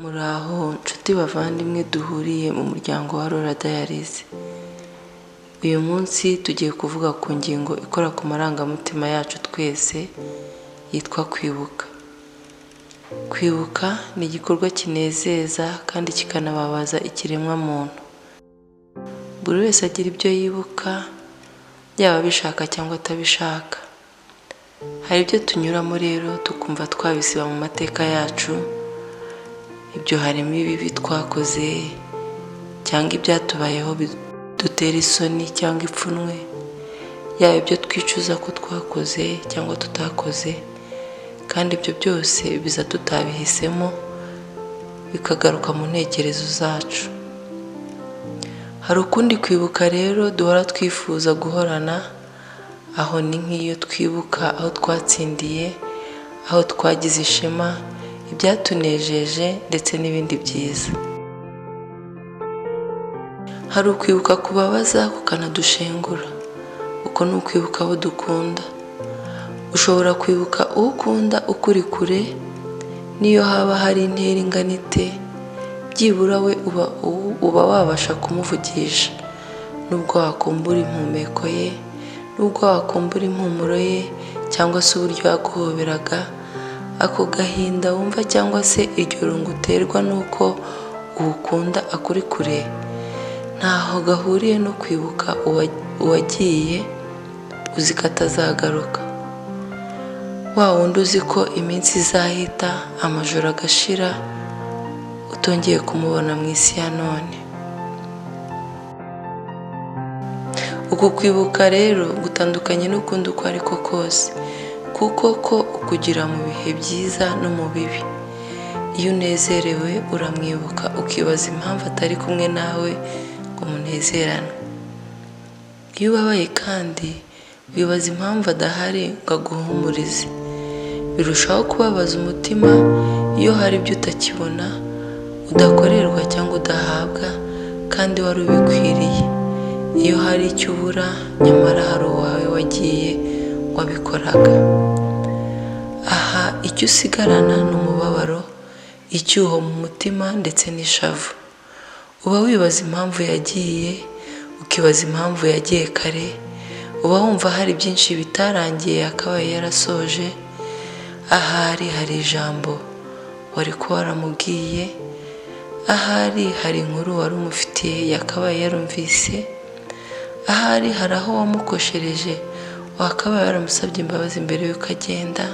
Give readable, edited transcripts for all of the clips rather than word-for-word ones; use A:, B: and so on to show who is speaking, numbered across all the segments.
A: Muraho nshuti bavandimwe duhuriye mu muryango wa Rora Diaries. Uyu munsi tugiye kuvuga ku ngingo ikora ku marangamutima yacu twese yitwa kwibuka. Kwibuka ni igikorwa kinezeza kandi kikanababaza ikiremwa muntu. Buri wese agira ibyo yibuka, yaba bishaka cyangwa atabishaka. Hari ibyo tunyuramo rero tukumva twabisiba mu mateka yacu. Ibyo harimo ibibi twakoze cyangwa ibyatubayeho dutera isoni cyangwa ipfunwe, yaba ibyo twicuza ko twakoze cyangwa tutakoze, kandi ibyo byose biza tutabihisemo bikagaruka mu ntekerezo zacu. Hari ukundi kwibuka rero duhora twifuza guhorana, aho ni nk'iyo twibuka aho twatsindiye, aho twagize ishema, ibyatunejeje ndetse n'ibindi byiza. Hari ukwibuka kubabaza kukanadushengura, uko ni ukwibuka abo dukunda. Ushobora kwibuka uwo ukunda ukuri kure, niyo haba hari intera ingana ite, byibura we uba wabasha kumuvugisha, nubwo wakumbura impumeko ye, nubwo wakumbura impumuro ye, cyangwa se uburyo yaguhoberaga. Ako gahinda wumva cyangwa se iryo rungu uterwa nuko uwukunda akuri kure, ntaho gahuriye no kwibuka uwagiye uzi ko atazagaruka. Wa wundi uzi ko iminsi izahita, amajoro agashira, utongeye kumubona mu isi ya none. Uku kwibuka rero gutandukanye n'ukundi uko ariko kose, kuko ko ukugira mu bihe byiza no mu bibi. Iyo unezerewe uramwibuka ukibaza impamvu atari kumwe nawe ngo munezerane. Iyo ubabaye kandi wibaza impamvu adahari ngo aguhumurize. Birushaho kubabaza umutima iyo hari ibyo utakibona, udakorerwa cyangwa udahabwa kandi wari ubikwiriye. Iyo hari icyo ubura nyamara hari uwawe wagiye wabikoraga. Aha icyo usigarana ni umubabaro, icyuho mu mutima ndetse n'ishavu. Uba wibaza impamvu yagiye, ukibaza impamvu yagiye kare. Uba wumva hari byinshi bitarangiye yakabaye yarasoje. Ahari hari ijambo wari kuba waramubwiye, ahari hari inkuru wari umufitiye yakabaye yarumvise, ahari hari aho wamukoshereje wakabaye waramusabye imbabazi mbere y'uko agenda.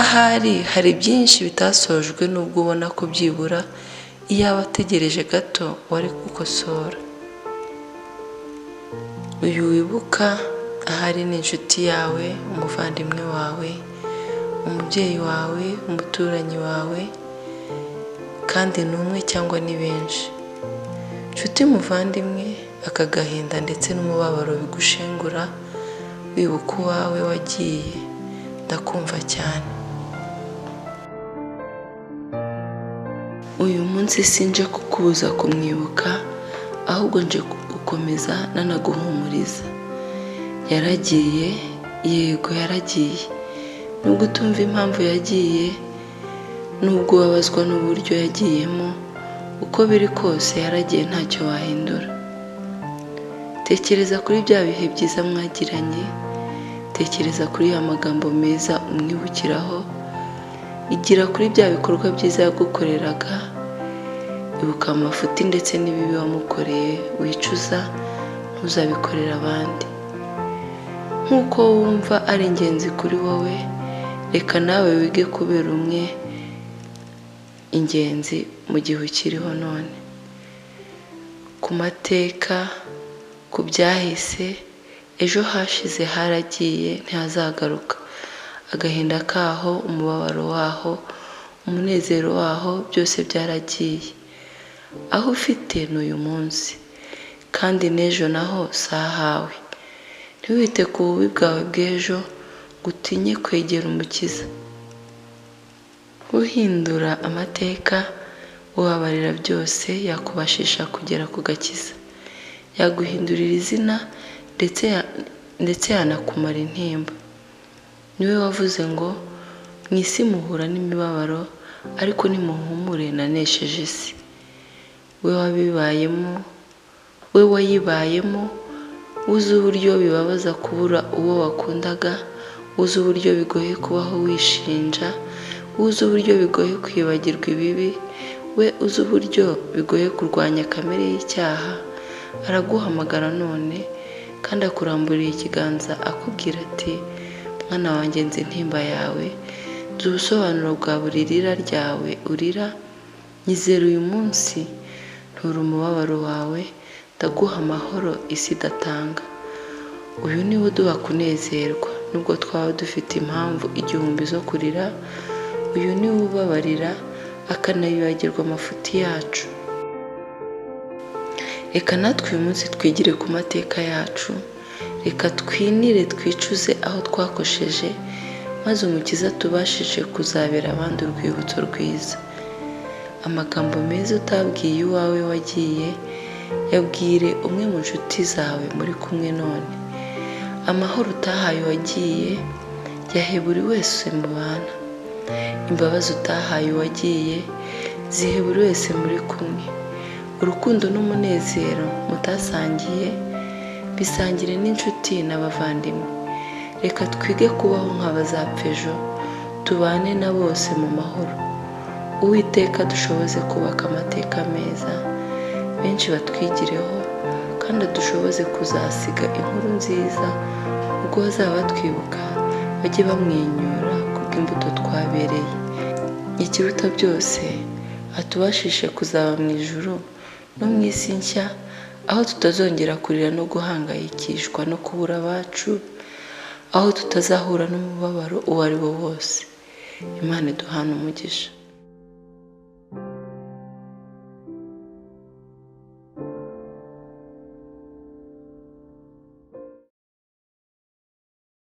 A: Ahari hari byinshi bitasojwe nubwo ubona ko byibura iyo abategereje gato wari gukosora. Uyu wibuka ahari ni inshuti yawe, umuvandimwe wawe, umubyeyi wawe, umuturanyi wawe, kandi ni umwe cyangwa ni benshi. Inshuti muvandimwe, aka gahinda ndetse n'umubabaro bigushengura wibuka uwawe wagiye, ndakumva cyane. Uyu munsi sinje kukubuza kumwibuka, ahubwo nje gukomeza nanaguhumuriza. Yaragiye, yego yaragiye. Nubwo utumva impamvu yagiye, nubwo ubabazwa n'uburyo yagiyemo, uko biri kose yaragiye ntacyo wahindura. Tekereza kuri bya bihe byiza mwagiranye, tekereza kuri ya magambo meza umwibukiraho, igira kuri bya bikorwa byiza yagukoreraga, ibuka amafuti ndetse n'ibibi wamukoreye wicuza ntuzabikorera abandi. Nk'uko wumva ari ingenzi kuri wowe, reka nawe wige kubera umwe ingenzi mu gihe ukiriho none. Ku mateka, ku byahise, ejo hashize haragiye ntihazagaruka. Agahinda kaho, umubabaro waho, umunezero waho, byose byaragiye. Aho ufite ni uyu munsi, kandi n'ejo naho si ahawe. Ntiwite ku bubi bwawe bw'ejo ngo utinye kwegera umukiza. Uhindura amateka, ubabarira byose, yakubashisha kugera ku gakiza. Yaguhindurira izina ndetse yanakumara intimba. Niwe wavuze ngo mu isi muhura n'imibabaro, ariko nimuhumure nanesheje isi. We wayibayemo, uzi uburyo bibabaza kubura uwo wakundaga, uzi uburyo bigoye kubaho wishinja, uzi uburyo bigoye kwibagirwa ibibi, we uzi uburyo bigoye kurwanya kamere y'icyaha. Araguhamagara none kandi akuramburiye ikiganza akubwira ati, mwana wanjye nzi intimba yawe, nzi ubusobanuro bwa buri rira ryawe urira, nyizera uyu munsi ntura umubabaro wawe, ndaguha amahoro isi idatanga. Uyu niwe uduha kunezerwa nubwo twaba dufite impamvu igihumbi zo kurira, uyu niwe ubabarira akanayibagirwa amafuti yacu. Reka natwe uyu munsi twigire ku mateka yacu, reka twinire twicuze aho twakosheje, maze umukiza tubashije kuzabera abandi urwibutso rwiza. Amagambo meza utabwiye uwawe wagiye, yabwire umwe mu nshuti zawe muri kumwe none. Amahoro utahaye uwagiye, yahe buri wese mubana. Imbabazi utahaye uwagiye, zihe buri wese muri kumwe. Urukundo n'umunezero mutasangiye, bisangire n'inshuti n'abavandimwe. Reka twige kubaho nk'abazapfa ejo, tubane na bose mu mahoro. Uwiteka dushoboze kubaka amateka meza, benshi batwigireho kandi dushoboze kuzasiga inkuru nziza, ubwo bazaba batwibuka bajye bamwenyura kubw'imbuto twabereye. Ikiruta byose atubashishe kuzaba mu ijuru no mu isi nshya, aho tutazongera kurira no guhangayikishwa no kubura abacu, aho tutazahura n'umubabaro uwo ari wo wose. Imana iduhane umugisha.